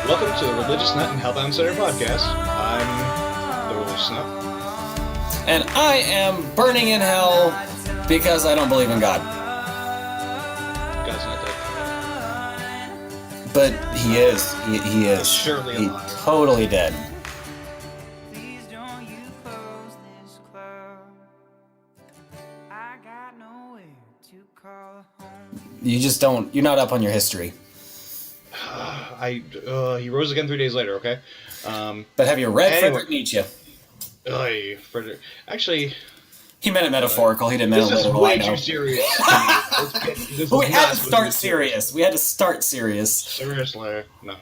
Welcome to the Religious Nut and Hellbound Center podcast. I'm the Religious Nut. And I am burning in hell because I don't believe in God. God's not dead. But he is. He is. Surely He's alive. totally dead. Please don't you close this club. I got nowhere to call home. You just don't. You're not up on your history. He rose again 3 days later, okay? But have you read Anyway. Friedrich Nietzsche? Frederick. Actually, He meant it metaphorical. He didn't mean it this is literal. way I know. too serious. But we had to start serious. We had to start serious. Seriously, no.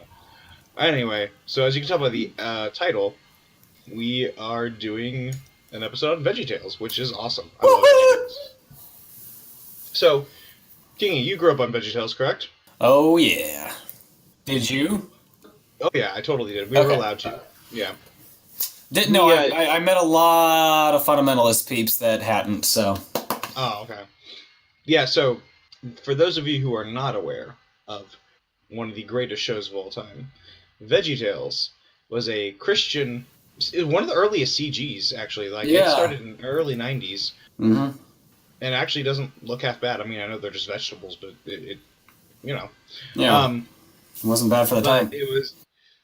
Anyway, so as you can tell by the title, we are doing an episode on VeggieTales, which is awesome. I love VeggieTales. So, Kingy, you grew up on VeggieTales, correct? Oh yeah. Did you? Oh yeah, I totally did. We were allowed to. Yeah. Didn't know. Yeah. I met a lot of fundamentalist peeps that hadn't. So. Oh, okay. Yeah, so for those of you who are not aware of one of the greatest shows of all time, VeggieTales was a Christian, one of the earliest CGs, actually. Like, Yeah. it started in the early 90s, Mm-hmm. and it actually doesn't look half bad. I mean, I know they're just vegetables, but it you know. Yeah. It wasn't bad for the time. But it was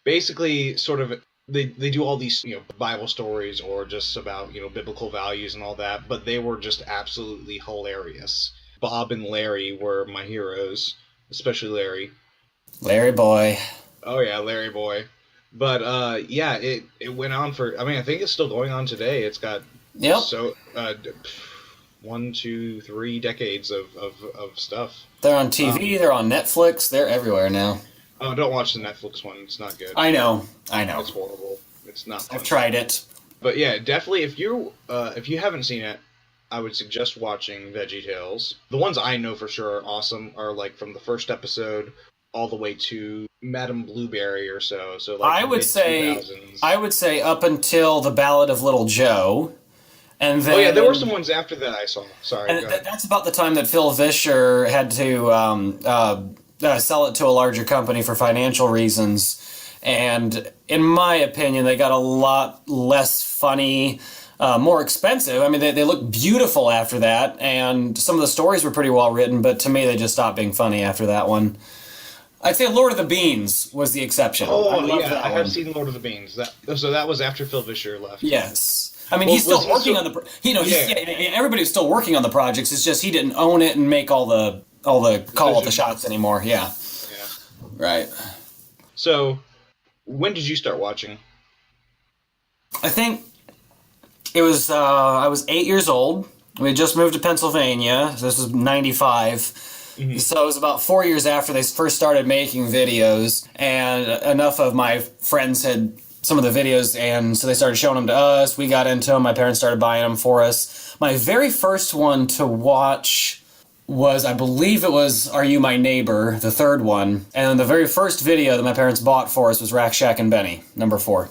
basically sort of, they do all these, Bible stories or just about, biblical values and all that, but they were just absolutely hilarious. Bob and Larry were my heroes, especially Larry. Larry boy. Oh yeah, Larry boy. But yeah, it went on for, I mean, I think it's still going on today. It's got Yep. 1, 2, 3 decades of stuff. They're on TV. They're on Netflix. They're everywhere now. Oh, don't watch the Netflix one. It's not good. I know. It's horrible. It's not fun. I've tried it. But yeah, definitely if you haven't seen it, I would suggest watching VeggieTales. The ones I know for sure are awesome are like from the first episode all the way to Madame Blueberry or so. So like I would say mid-2000s. up until the Ballad of Little Joe, and then Oh yeah, there were some ones after that I saw. Sorry, And go ahead. that's about the time that Phil Vischer had to sell it to a larger company for financial reasons. And in my opinion, they got a lot less funny, more expensive. I mean, they look beautiful after that, and some of the stories were pretty well written, but to me, they just stopped being funny after that one. I'd say Lord of the Beans was the exception. Oh I love yeah, that I one. have seen Lord of the Beans. So that was after Phil Vischer left. Yes. I mean, Well, he's still was he working still- on the. Yeah. Everybody was still working on the projects. It's just he didn't own it and make all the call the shots anymore. Yeah. Yeah. Right. So, when did you start watching? I think it was. I was 8 years old. We had just moved to Pennsylvania. So this was '95. Mm-hmm. So it was about 4 years after they first started making videos, and enough of my friends had some of the videos, and so they started showing them to us. We got into them. My parents started buying them for us. My very first one to watch was, I believe it was Are You My Neighbor, the third one. And the very first video that my parents bought for us was Rack, Shack, and Benny, number 4.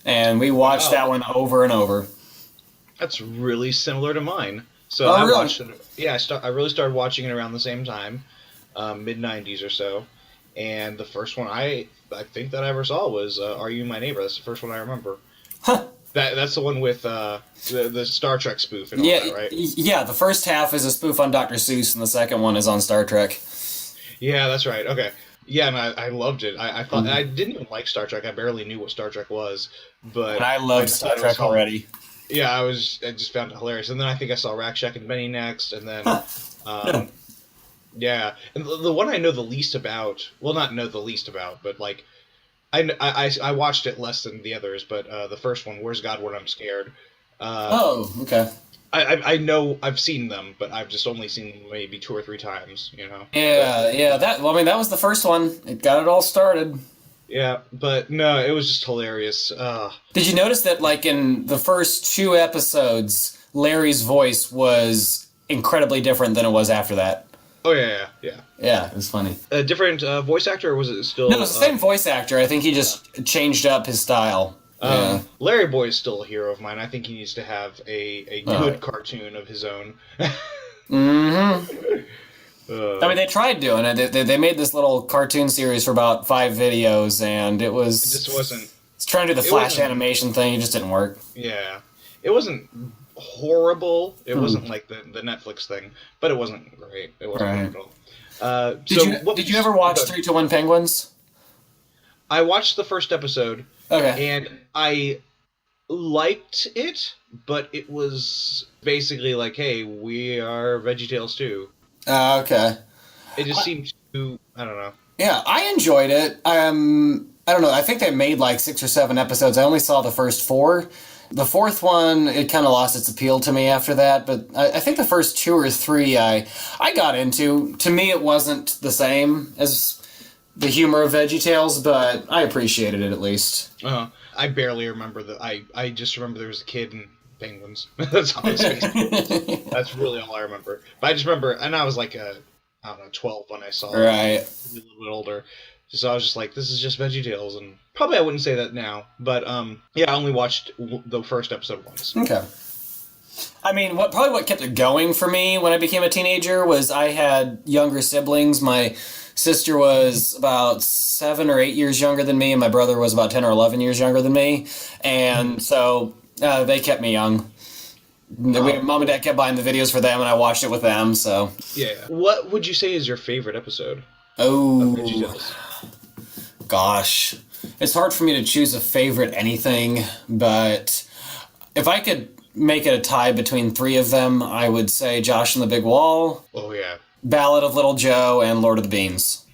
And we watched Wow. that one over and over. That's really similar to mine. So Oh, I really? watched it. Yeah, I really started watching it around the same time, mid '90s or so. And the first one I think that I ever saw was "Are You My Neighbor?" That's the first one I remember. Huh. That's the one with the Star Trek spoof and all Yeah, that, right? yeah, the first half is a spoof on Dr. Seuss, and the second one is on Star Trek. Yeah, that's right. Okay. Yeah, and I loved it. I thought Mm-hmm. I didn't even like Star Trek. I barely knew what Star Trek was, but And I loved just Star thought it was Trek already. Yeah, I just found it hilarious. And then I think I saw Rack, Shack, and Benny next, and then, yeah. And the one I know the least about, well, not know the least about, but like, I watched it less than the others, but the first one, Where's God When I'm Scared? Oh, okay. I know I've seen them, but I've just only seen them maybe 2 or 3 times, Yeah. That was the first one. It got it all started. Yeah, but no, it was just hilarious. Did you notice that, like, in the first 2 episodes, Larry's voice was incredibly different than it was after that? Oh yeah. Yeah, it was funny. A different voice actor, or was it still? No, it was the same voice actor. I think he just changed up his style. Yeah. Larry Boy is still a hero of mine. I think he needs to have a good cartoon of his own. Mm-hmm. I mean, they tried doing it. They made this little cartoon series for about 5 videos, and it just wasn't. It's trying to do the Flash animation thing. It just didn't work. Yeah, it wasn't horrible. It wasn't like the Netflix thing, but it wasn't great. It wasn't Right. great at all. Did you ever watch 3-2-1 Penguins? I watched the first episode, Okay. and I liked it, but it was basically like, hey, we are VeggieTales too. Okay. It just seemed too, I don't know. Yeah, I enjoyed it. I don't know. I think they made like 6 or 7 episodes. I only saw the first 4. The fourth one, it kind of lost its appeal to me after that, but I think the first 2 or 3 I got into. To me, it wasn't the same as the humor of VeggieTales, but I appreciated it at least. I barely remember I just remember there was a kid and penguins. That's all That's really all I remember. But I just remember, and I was like, I don't know, 12 when I saw it. Right. A little bit older. So I was just like, this is just VeggieTales, and probably I wouldn't say that now, but yeah, I only watched the first episode once. Okay. I mean, what kept it going for me when I became a teenager was I had younger siblings. My sister was about 7 or 8 years younger than me, and my brother was about 10 or 11 years younger than me, and so they kept me young. Mom and Dad kept buying the videos for them, and I watched it with them. So yeah. What would you say is your favorite episode? Oh, of VeggieTales? Gosh, it's hard for me to choose a favorite anything, but if I could make it a tie between 3 of them, I would say Josh and the Big Wall. Oh yeah. Ballad of Little Joe, and Lord of the Beans.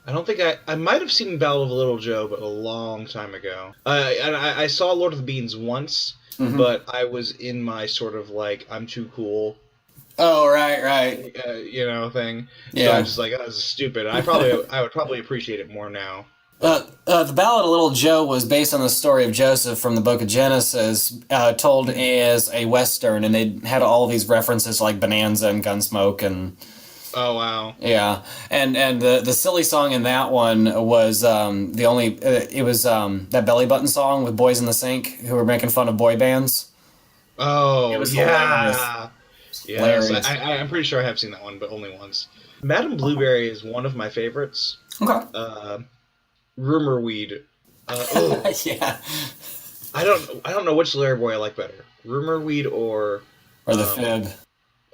I don't think I might have seen Ballad of Little Joe, but a long time ago. And I saw Lord of the Beans once, but I was in my sort of like, I'm too cool. Oh, right. Thing. Yeah. So I was just like, oh, this is stupid. I would probably appreciate it more now. The Ballad of Little Joe was based on the story of Joseph from the book of Genesis, told as a Western, and they had all these references like Bonanza and Gunsmoke and... Oh, wow. Yeah, and the silly song in that one was that belly button song with Boys in the Sink who were making fun of boy bands. Oh, it was yeah. Hilarious. Yes, I'm pretty sure I have seen that one, but only once. Madame Blueberry is one of my favorites. Okay. Rumor Weed. Yeah. I don't know which Larry Boy I like better. Rumor Weed or the Fib.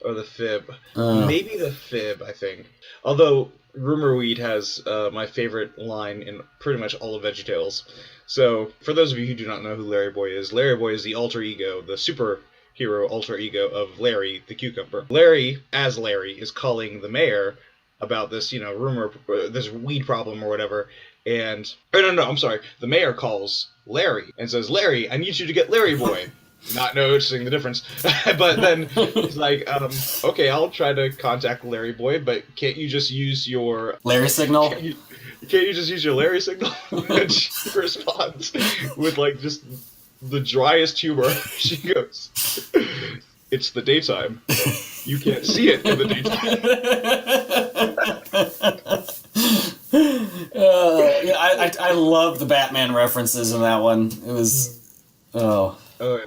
Or the Fib. Maybe the Fib, I think. Although Rumor Weed has my favorite line in pretty much all of VeggieTales. So, for those of you who do not know who Larry Boy is the alter ego, the superhero alter ego of Larry the Cucumber. Larry, as Larry, is calling the mayor about this, this weed problem or whatever. And, I'm sorry. The mayor calls Larry and says, Larry, I need you to get Larry Boy. Not noticing the difference. But then he's like, okay, I'll try to contact Larry Boy, but can't you just use your... Larry signal? Can't you just use your Larry signal? And she responds with, like, just the driest humor. She goes, it's the daytime. You can't see it in the daytime. I love the Batman references in that one. It was... Oh, yeah.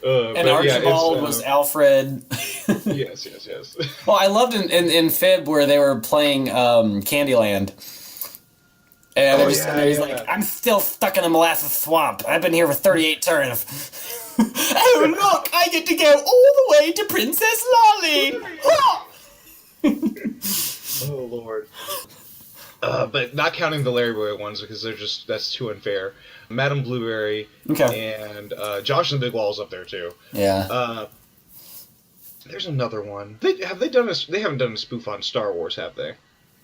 And Archibald was Alfred. Yes. Well, I loved in Fib where they were playing Candyland. And he's like, I'm still stuck in a molasses swamp. I've been here for 38 turns. Oh, look, I get to go all the way to Princess Lolly. Oh, Lord. But not counting the Larry Boy ones because that's too unfair. Madame Blueberry and Josh and the Big Wall is up there too. Yeah. There's another one. They haven't done a spoof on Star Wars, have they?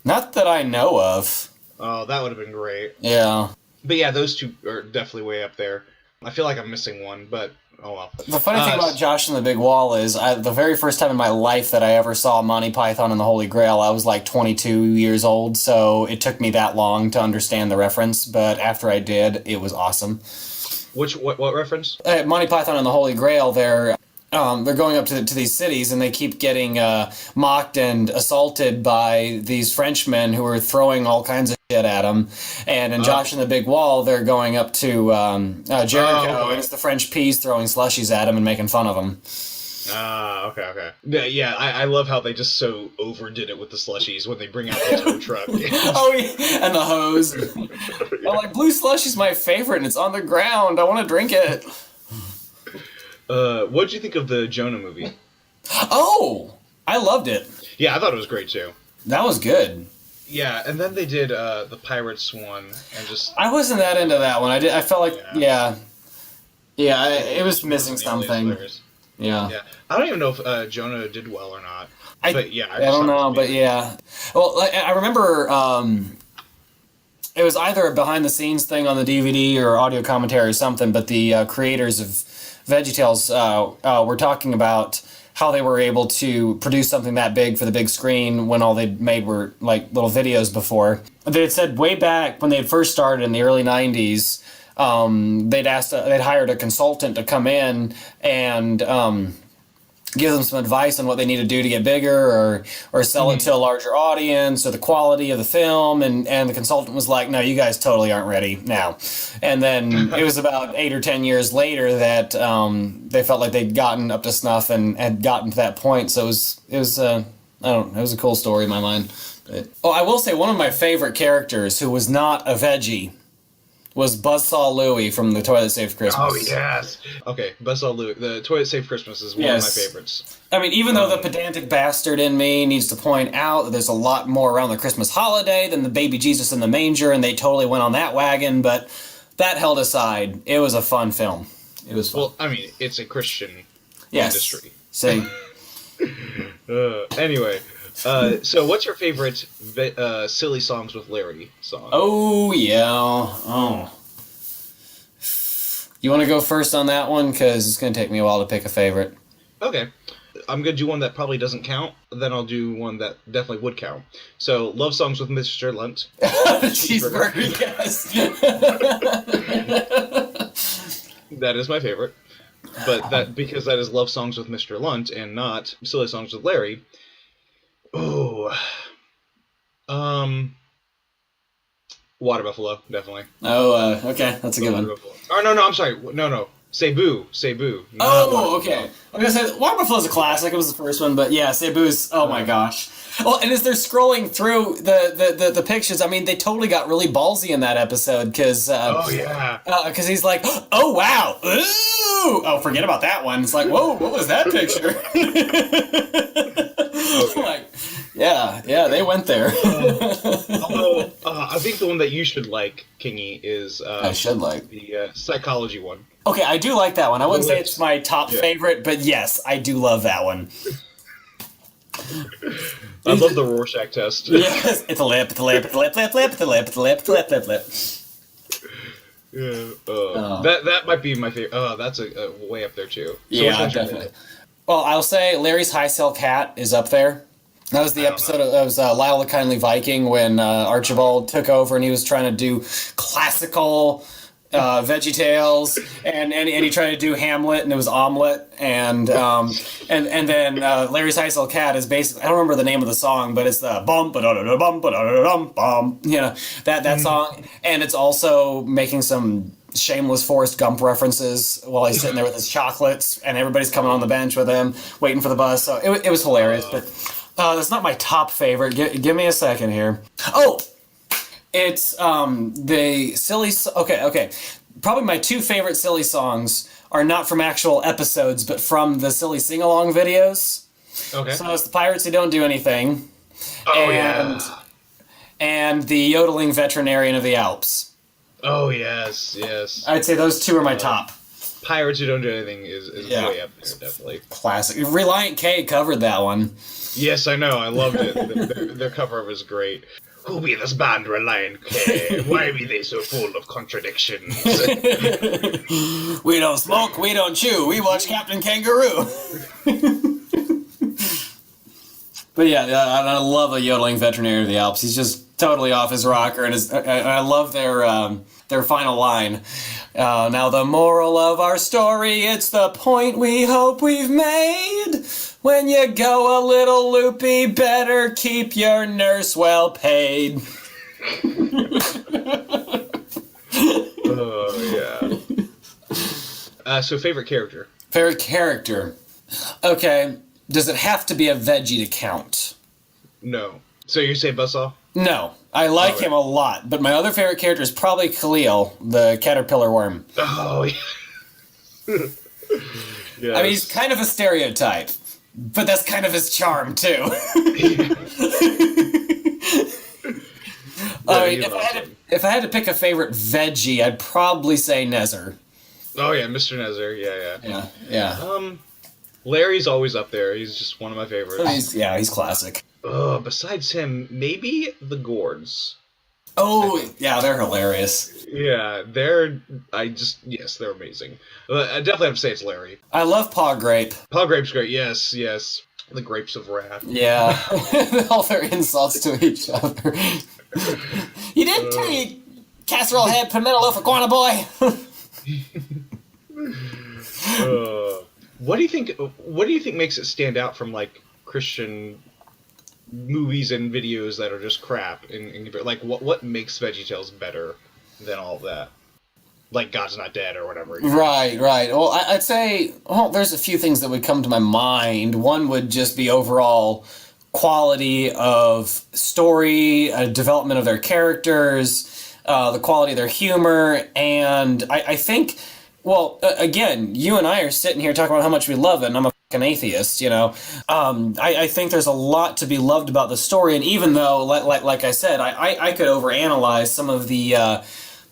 Not that I know of. Oh, that would have been great. Yeah. But yeah, those two are definitely way up there. I feel like I'm missing one, but oh well. The funny thing about Josh and the Big Wall is the very first time in my life that I ever saw Monty Python and the Holy Grail, I was like 22 years old, so it took me that long to understand the reference, but after I did, it was awesome. What reference? Monty Python and the Holy Grail, they're going up to these cities and they keep getting mocked and assaulted by these Frenchmen who are throwing all kinds of shit at them. And in Josh and the Big Wall, they're going up to Jericho, and it's the French peas throwing slushies at them and making fun of them. Okay. Yeah, I love how they just so overdid it with the slushies when they bring out the tow truck. Oh, yeah, and the hose. I'm like, blue slushy's my favorite, and it's on the ground. I want to drink it. What'd you think of the Jonah movie? Oh, I loved it. Yeah, I thought it was great too. That was good. Yeah, and then they did the Pirates one, and just I wasn't that into that one. I felt like, it was missing something. Yeah. I don't even know if Jonah did well or not. I don't know, but yeah. Well, I remember it was either a behind-the-scenes thing on the DVD or audio commentary or something, but the creators of VeggieTales were talking about how they were able to produce something that big for the big screen when all they'd made were like little videos before. They had said way back when they had first started in the early 90s, they'd hired a consultant to come in and give them some advice on what they need to do to get bigger or sell it to a larger audience or the quality of the film, and the consultant was like, no, you guys totally aren't ready now. And then it was about 8 or 10 years later that they felt like they'd gotten up to snuff and had gotten to that point. So it was I don't know, it was a cool story in my mind. I will say one of my favorite characters who was not a veggie was Buzzsaw Louie from The Toilet Saved Christmas. Oh, yes. Okay, Buzzsaw Louie. The Toilet Saved Christmas is one of my favorites. I mean, even though the pedantic bastard in me needs to point out that there's a lot more around the Christmas holiday than the baby Jesus in the manger, and they totally went on that wagon, but that held aside, it was a fun film. It was fun. Well, I mean, it's a Christian industry. Same. Anyway, so what's your favorite Silly Songs with Larry song? Oh, yeah. Oh. You want to go first on that one? Because it's going to take me a while to pick a favorite. Okay. I'm going to do one that probably doesn't count, then I'll do one that definitely would count. So, Love Songs with Mr. Lunt. Cheeseburger, yes. That is my favorite. But that because that is Love Songs with Mr. Lunt and not Silly Songs with Larry. Oh, Water Buffalo, definitely. Oh, okay, that's a good one. Oh, no, I'm sorry. No. Say Boo. Oh, okay. I'm gonna say Water Buffalo's a classic. It was the first one, but yeah, Say Boo's. Oh my gosh. Well, and as they're scrolling through the pictures, I mean, they totally got really ballsy in that episode because. Because he's like, oh wow, ooh, oh forget about that one. It's like, whoa, what was that picture? Like, yeah, they went there. Although, I think the one that you should like, Kingy, is I should like the psychology one. Okay, I do like that one. I wouldn't say it's my top favorite, but yes, I do love that one. I love the Rorschach test. Yes, it's a lip, it's a lip, it's a lip, lip, lip, it's a lip, it's a lip, it's a lip, lip, lip. Yeah, that might be my favorite. Oh, that's a way up there too. So yeah, definitely. Well, I'll say Larry's High Sell Cat is up there. That was the episode of Lyle the Kindly Viking when Archibald took over and he was trying to do classical VeggieTales and he tried to do Hamlet and it was Omelette and then Larry's High Sell Cat is basically, I don't remember the name of the song, but it's the bum ba da da bum ba da da bum, you know, that song, and it's also making some shameless Forrest Gump references while he's sitting there with his chocolates and everybody's coming on the bench with him waiting for the bus. So it was hilarious, but that's not my top favorite. Give me a second here. Oh, it's the silly. Okay. Probably my two favorite silly songs are not from actual episodes, but from the silly sing-along videos. Okay. So it's the Pirates Who Don't Do Anything. And the Yodeling Veterinarian of the Alps. Oh, yes. I'd say those two are my top. Pirates Who Don't Do Anything is way up there, definitely. Classic. Reliant K covered that one. Yes, I know. I loved it. Their cover was great. Who be this band Reliant K? Why be they so full of contradictions? We don't smoke, we don't chew, we watch Captain Kangaroo. But yeah, I love the Yodeling Veterinarian of the Alps. He's just totally off his rocker, and I love their final line. Now the moral of our story, it's the point we hope we've made. When you go a little loopy, better keep your nurse well paid. Oh, yeah. So favorite character? Favorite character? Okay, does it have to be a veggie to count? No. So you're saying Buzzsaw? No. I like him a lot, but my other favorite character is probably Khalil, the caterpillar worm. Oh, yeah. Yes. I mean, he's kind of a stereotype, but that's kind of his charm, too. If I had to pick a favorite veggie, I'd probably say Nezer. Oh, yeah, Mr. Nezer. Yeah. Yeah. Larry's always up there. He's just one of my favorites. He's classic. Besides him, maybe the Gourds. Oh, yeah, they're hilarious. Yeah, they're amazing. I definitely have to say it's Larry. I love Paw Grape. Paw Grape's great, yes. The Grapes of Wrath. Yeah, all their insults to each other. You did too, you casserole head, pimento loaf, iguana boy. What do you think makes it stand out from like Christian movies and videos that are just crap? Like what makes VeggieTales better than all of that? Like God's Not Dead or whatever. Right. Well, I'd say, there's a few things that would come to my mind. One would just be overall quality of story, development of their characters, the quality of their humor, and I think, again, you and I are sitting here talking about how much we love it, and I'm a fucking atheist, you know. I think there's a lot to be loved about the story, and even though, like I said, I could overanalyze some of the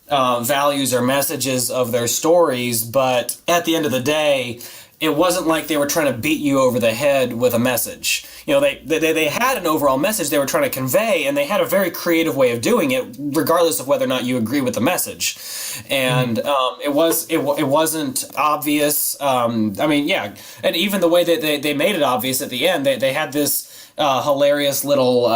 values or messages of their stories, but at the end of the day, it wasn't like they were trying to beat you over the head with a message. You know, they had an overall message they were trying to convey, and they had a very creative way of doing it, regardless of whether or not you agree with the message. And it wasn't obvious. And even the way that they made it obvious at the end, they had this hilarious little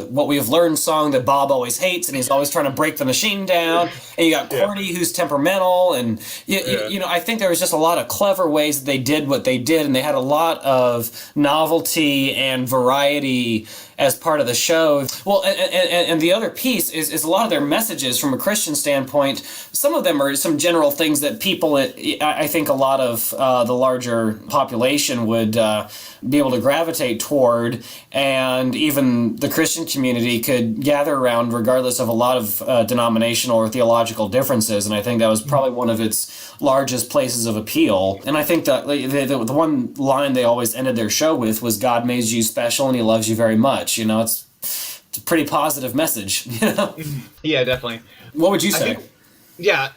What We've Learned song that Bob always hates, and he's always trying to break the machine down. And you got Cordy, who's temperamental, and you know, I think there was just a lot of clever ways that they did what they did, and they had a lot of novelty and variety as part of the show. Well, and the other piece is a lot of their messages from a Christian standpoint. Some of them are some general things that people, I think a lot of the larger population would be able to gravitate toward, and even the Christian community could gather around regardless of a lot of denominational or theological differences, and I think that was probably one of its largest places of appeal. And I think that the one line they always ended their show with was, "God made you special and he loves you very much." You know, it's a pretty positive message, you know? Yeah, definitely. What would you say? I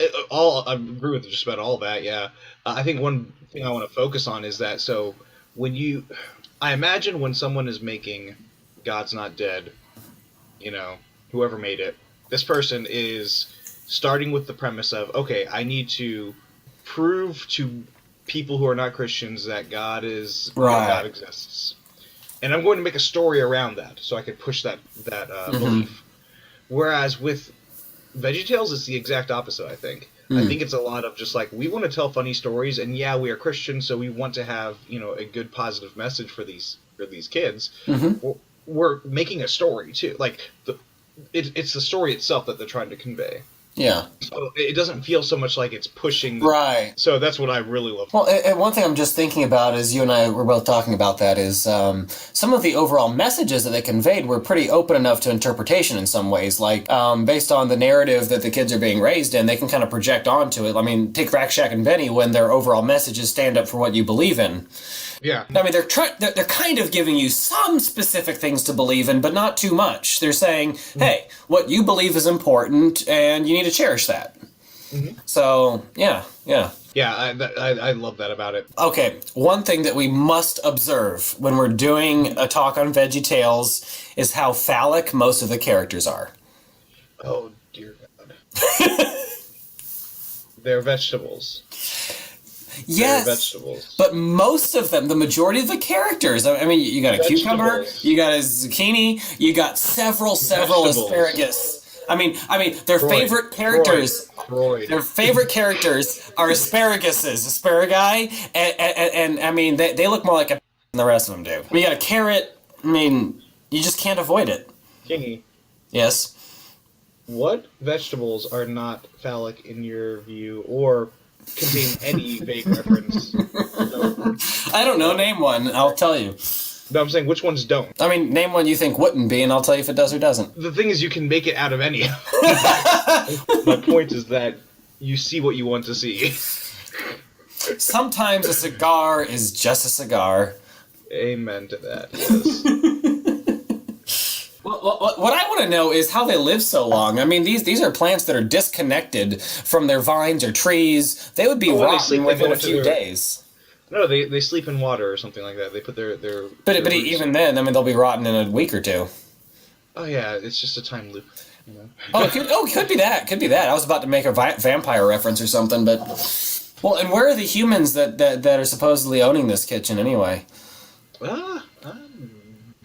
agree with just about all that, yeah. I think one thing I want to focus on is that, so I imagine when someone is making God's Not Dead, you know, whoever made it, this person is starting with the premise of, okay, I need to prove to people who are not Christians that God exists. And I'm going to make a story around that so I can push that belief. Whereas with VeggieTales, it's the exact opposite, I think. I think it's a lot of just like, we want to tell funny stories, and yeah, we are Christians, so we want to have, you know, a good positive message for these kids. We're making a story too. Like it's the story itself that they're trying to convey. Yeah. So it doesn't feel so much like it's pushing. Right. So that's what I really love. Well, and one thing I'm just thinking about is, you and I were both talking about that, is some of the overall messages that they conveyed were pretty open enough to interpretation in some ways. Like, based on the narrative that the kids are being raised in, they can kind of project onto it. I mean, take Rack Shack and Benny, when their overall messages stand up for what you believe in. Yeah. I mean, they're kind of giving you some specific things to believe in, but not too much. They're saying, hey, what you believe is important, and you need to cherish that. So, yeah. Yeah, I love that about it. Okay, one thing that we must observe when we're doing a talk on VeggieTales is how phallic most of the characters are. Oh, dear God. They're vegetables. Yes, vegetables. But most of them, the majority of the characters, I mean, you got a cucumber, you got a zucchini, you got several asparagus. I mean, their favorite characters, their favorite characters are asparaguses, asparagi, and I mean, they look more like a than the rest of them do. I mean, you got a carrot. I mean, you just can't avoid it. Kingy. Yes. What vegetables are not phallic in your view, or contain any vague reference. No. I don't know. Name one. I'll tell you. No, I'm saying which ones don't. I mean, name one you think wouldn't be, and I'll tell you if it does or doesn't. The thing is, you can make it out of any. My point is that you see what you want to see. Sometimes a cigar is just a cigar. Amen to that, yes. What I want to know is how they live so long. I mean, these are plants that are disconnected from their vines or trees. They would be rotten within a few days. No, they sleep in water or something like that. They put their But even then, I mean, they'll be rotten in a week or two. Oh yeah, it's just a time loop. You know? It could be that. Could be that. I was about to make a vampire reference or something, but well, and where are the humans that are supposedly owning this kitchen anyway?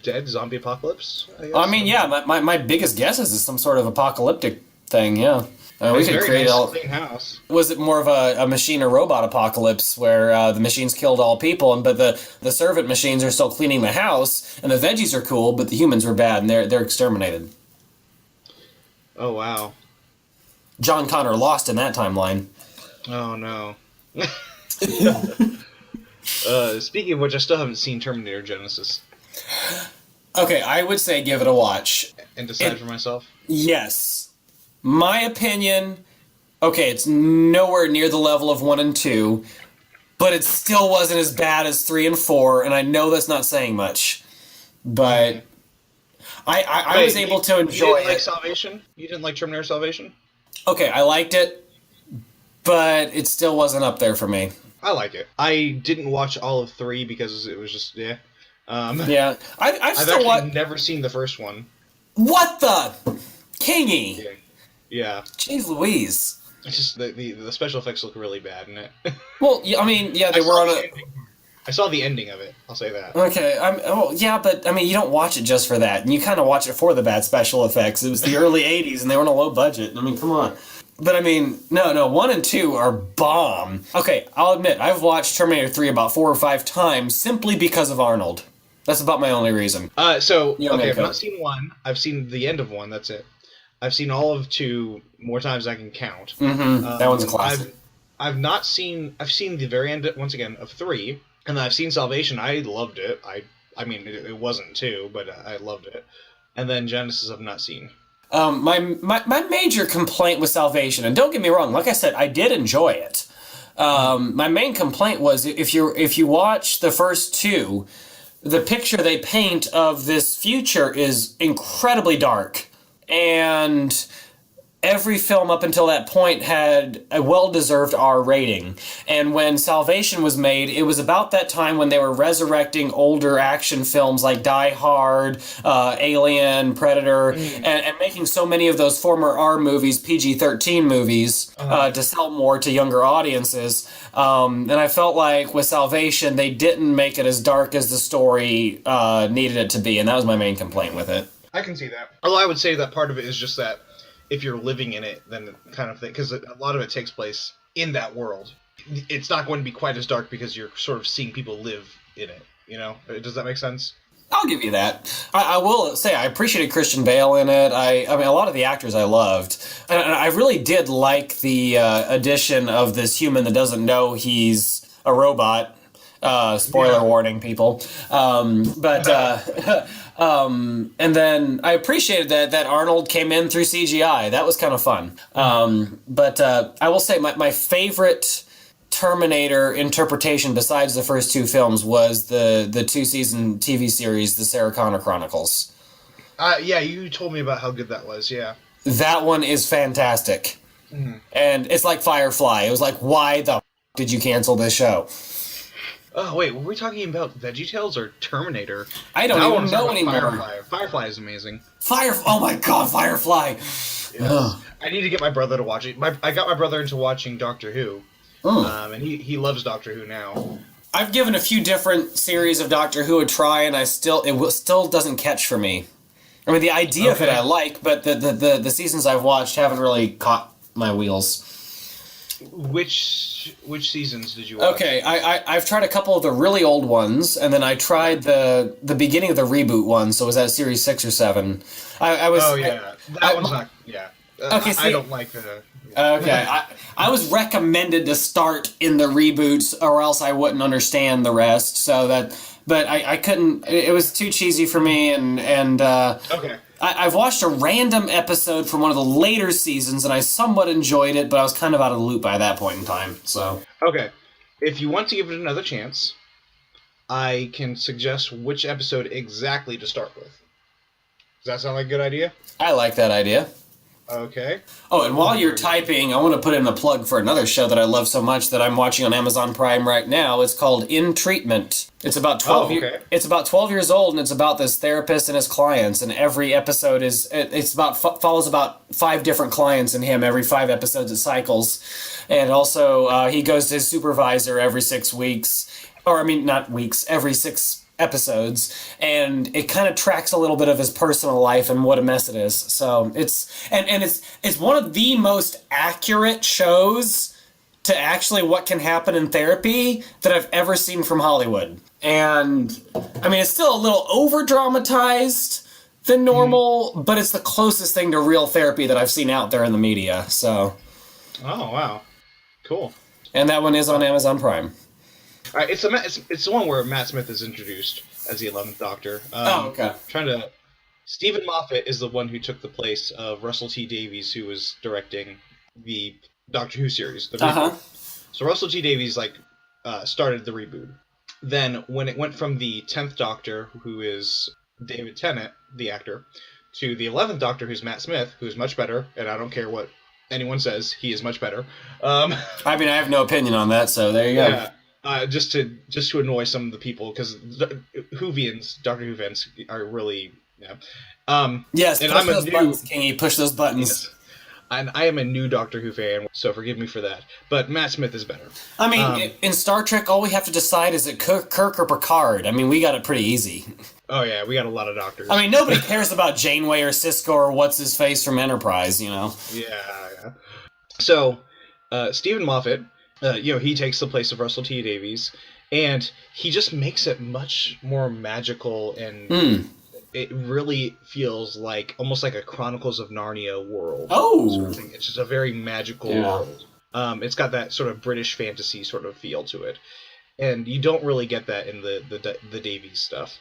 Dead zombie apocalypse. I guess. I mean, yeah. My biggest guess is some sort of apocalyptic thing. Yeah. We could create nice clean house. Was it more of a machine or robot apocalypse where the machines killed all people, but the servant machines are still cleaning the house, and the veggies are cool, but the humans were bad, and they're exterminated. Oh wow. John Connor lost in that timeline. Oh no. Speaking of which, I still haven't seen Terminator Genesis. Okay, I would say give it a watch. And decide for myself? Yes. My opinion, okay, it's nowhere near the level of 1 and 2, but it still wasn't as bad as 3 and 4, and I know that's not saying much. But I was able to enjoy it. You didn't like Salvation? You didn't like Terminator Salvation? Okay, I liked it, but it still wasn't up there for me. I like it. I didn't watch all of 3 because it was just, yeah. Yeah, I've still actually never seen the first one. What the? Kingy! Yeah. Jeez Louise. It's just the special effects look really bad in it. Well, I mean, yeah, they were on a... I saw the ending of it, I'll say that. Okay, yeah, but, I mean, you don't watch it just for that, and you kind of watch it for the bad special effects. It was the early 80s, and they were on a low budget. I mean, come on. But, I mean, no, 1 and 2 are bomb. Okay, I'll admit, I've watched Terminator 3 about 4 or 5 times simply because of Arnold. That's about my only reason. Okay, I've not seen 1. I've seen the end of 1, that's it. I've seen all of 2 more times than I can count. Mm-hmm. That one's a classic. I've seen the very end, once again, of 3, and then I've seen Salvation. I loved it. I mean, it wasn't 2, but I loved it. And then Genesis I've not seen. My major complaint with Salvation, and don't get me wrong, like I said, I did enjoy it. My main complaint was if you watch the first 2, the picture they paint of this future is incredibly dark. And every film up until that point had a well-deserved R rating. And when Salvation was made, it was about that time when they were resurrecting older action films like Die Hard, Alien, Predator, and making so many of those former R movies PG-13 movies to sell more to younger audiences. And I felt like with Salvation, they didn't make it as dark as the story needed it to be, and that was my main complaint with it. I can see that. Although I would say that part of it is just that if you're living in it, then kind of thing, because a lot of it takes place in that world. It's not going to be quite as dark because you're sort of seeing people live in it, you know? Does that make sense? I'll give you that. I will say I appreciated Christian Bale in it. I mean, a lot of the actors I loved. And I really did like the addition of this human that doesn't know he's a robot. Spoiler warning, people. And then I appreciated that Arnold came in through CGI. That was kind of fun. But I will say my favorite Terminator interpretation besides the first 2 films was the 2-season TV series, the Sarah Connor Chronicles. Yeah, you told me about how good that was, yeah. That one is fantastic. Mm-hmm. And it's like Firefly. It was like, why the did you cancel this show? Oh, wait, were we talking about VeggieTales or Terminator? I don't even know anymore. Firefly is amazing. Oh my god, Firefly! Yeah. I need to get my brother to watch it. I got my brother into watching Doctor Who. And he loves Doctor Who now. I've given a few different series of Doctor Who a try, and it still doesn't catch for me. I mean, the idea of it I like, but the seasons I've watched haven't really caught my wheels. Which seasons did you watch? Okay, I've tried a couple of the really old ones, and then I tried the beginning of the reboot one. So was that series 6 or 7? That one's not. Yeah. Okay. See, I don't like the. Okay, I was recommended to start in the reboots, or else I wouldn't understand the rest. But I couldn't. It was too cheesy for me, and Okay. I've watched a random episode from one of the later seasons, and I somewhat enjoyed it, but I was kind of out of the loop by that point in time. So Okay. If you want to give it another chance, I can suggest which episode exactly to start with. Does that sound like a good idea? I like that idea. Okay. Oh, and while you're typing, I want to put in a plug for another show that I love so much that I'm watching on Amazon Prime right now. It's called In Treatment. It's about 12 It's about 12 years old, and it's about this therapist and his clients, and every episode follows about 5 different clients and him. Every 5 episodes it cycles. And also he goes to his supervisor every 6 weeks, or I mean not weeks, every 6 episodes, and it kind of tracks a little bit of his personal life and what a mess it is. So it's one of the most accurate shows to actually what can happen in therapy that I've ever seen from Hollywood. And I mean, it's still a little over dramatized than normal, but it's the closest thing to real therapy that I've seen out there in the media. So Oh, wow. Cool. and that one is on Amazon Prime. All right, it's the one where Matt Smith is introduced as the 11th Doctor. Okay. Stephen Moffat is the one who took the place of Russell T Davies, who was directing the Doctor Who series. The reboot. So Russell T Davies started the reboot. Then when it went from the 10th Doctor, who is David Tennant, the actor, to the 11th Doctor, who's Matt Smith, who's much better, and I don't care what anyone says, he is much better. I mean, I have no opinion on that, so there you go. Yeah. Just to annoy some of the people, because Whovians, Doctor Who fans, are really Yes, and push I'm a those new buttons, Kingy. Push those buttons. yes, and I am a new Doctor Who fan, so forgive me for that. But Matt Smith is better. I mean, in Star Trek, all we have to decide is it Kirk or Picard. I mean, we got it pretty easy. Oh yeah, we got a lot of doctors. I mean, nobody cares about Janeway or Sisko or what's his face from Enterprise, you know. Yeah. So, Stephen Moffat, he takes the place of Russell T Davies, and he just makes it much more magical, and it really feels like almost like a Chronicles of Narnia world. Oh, sort of thing. It's just a very magical world. It's got that sort of British fantasy sort of feel to it, and you don't really get that in the Davies stuff.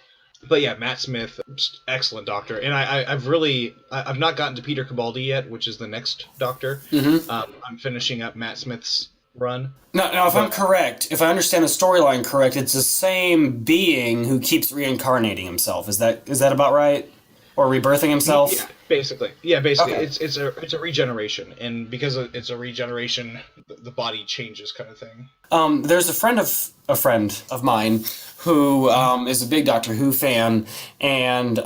But yeah, Matt Smith, excellent Doctor, and I've not gotten to Peter Capaldi yet, which is the next Doctor. I'm finishing up Matt Smith's run. Now, if I'm correct, if I understand the storyline correct, it's the same being who keeps reincarnating himself. Is that about right? Or rebirthing himself? Yeah, basically. Yeah, basically. Okay. It's a regeneration, and because it's a regeneration, the body changes, kind of thing. There's a friend of mine who is a big Doctor Who fan, and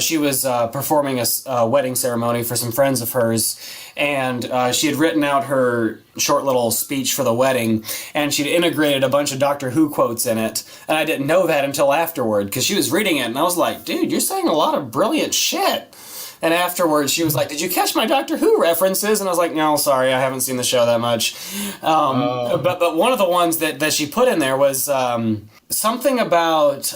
she was performing a wedding ceremony for some friends of hers, and she had written out her short little speech for the wedding, and she'd integrated a bunch of Doctor Who quotes in it, and I didn't know that until afterward, because she was reading it, and I was like, dude, you're saying a lot of brilliant shit. And afterwards, she was like, did you catch my Doctor Who references? And I was like, no, sorry, I haven't seen the show that much. But one of the ones that she put in there was something about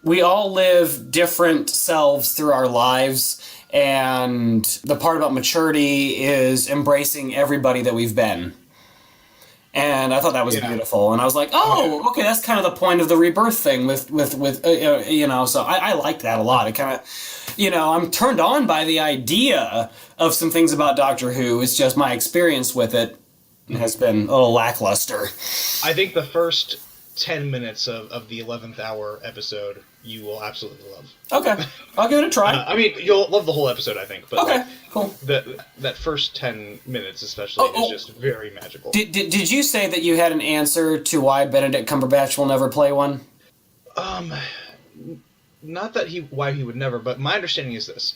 we all live different selves through our lives, and the part about maturity is embracing everybody that we've been. And I thought that was beautiful, and I was like, "Oh, okay, that's kind of the point of the rebirth thing with So I like that a lot. It kind of, I'm turned on by the idea of some things about Doctor Who. It's just my experience with it has been a little lackluster. I think the first 10 minutes of the 11th hour episode you will absolutely love. Okay, I'll give it a try. I mean, you'll love the whole episode, I think. But okay, cool. That first 10 minutes especially is just very magical. Did you say that you had an answer to why Benedict Cumberbatch will never play one? Not that why he would never, but my understanding is this.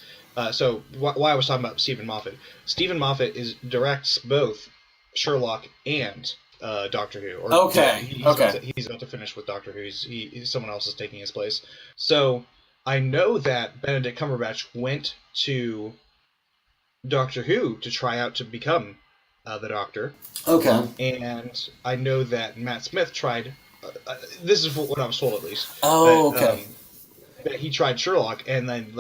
So why I was talking about Stephen Moffat. Stephen Moffat directs both Sherlock and Doctor Who. He's about to finish with Doctor Who. Someone else is taking his place. So I know that Benedict Cumberbatch went to Doctor Who to try out to become the Doctor. Okay. And I know that Matt Smith tried. This is what I was told, at least. Oh, okay. That he tried Sherlock, and then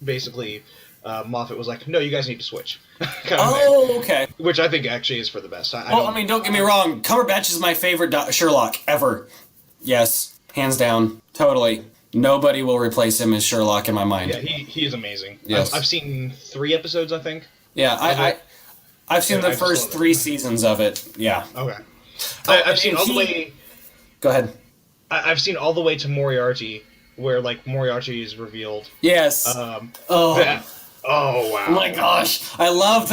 basically Moffat was like, no, you guys need to switch. kind of Oh, okay. thing. Which I think actually is for the best. Well, I mean, don't get me wrong. Cumberbatch is my favorite Sherlock ever. Yes, hands down, totally. Nobody will replace him as Sherlock in my mind. Yeah, he is amazing. Yes. I've seen 3 episodes, I think. Yeah, I've seen the first 3 seasons of it. Yeah. Okay. Oh, I've seen all the way. Go ahead. I've seen all the way to Moriarty, where like Moriarty is revealed. Yes. Oh wow! Oh my gosh, I love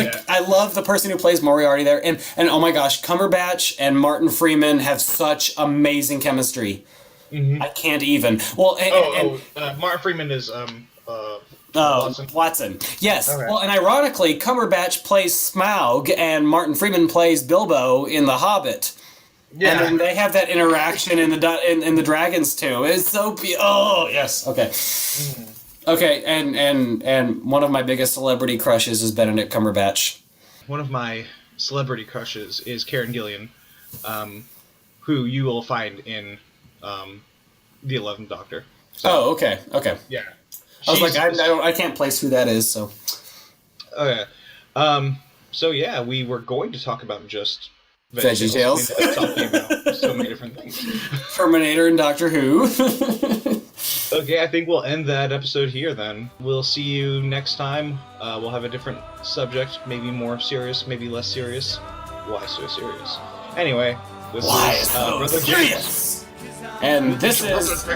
the person who plays Moriarty there, and oh my gosh, Cumberbatch and Martin Freeman have such amazing chemistry. Mm-hmm. I can't even. Well, Martin Freeman is Watson. Yes. Okay. Well, and ironically, Cumberbatch plays Smaug, and Martin Freeman plays Bilbo in The Hobbit. Yeah. And then they have that interaction in the dragons too. It's so oh yes. Okay. Mm. Okay, and one of my biggest celebrity crushes is Benedict Cumberbatch. One of my celebrity crushes is Karen Gillan, who you will find in the 11th Doctor. So, oh, okay. Yeah. I was like, I can't place who that is. So. Okay. So yeah, we were going to talk about just VeggieTales. We ended up talking about so many different things. Terminator and Doctor Who. Okay, I think we'll end that episode here then. We'll see you next time. We'll have a different subject, maybe more serious, maybe less serious. Why so serious? Anyway, this is Brother James. And this is...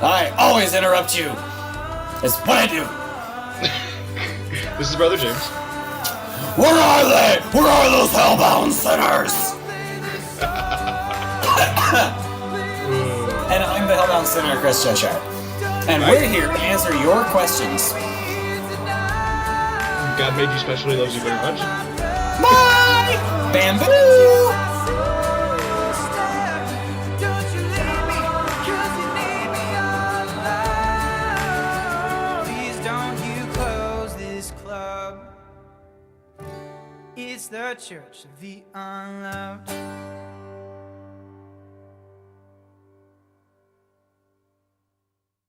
I always interrupt you. It's what I do. This is Brother James. Where are they? Where are those hellbound sinners? And I'm the hellbound sinner, Chris Cheshire. And we're here to answer your questions. God made you special. He loves you very much. Bye! Bamboo! Please don't you close this club. It's the Church of the Unloved.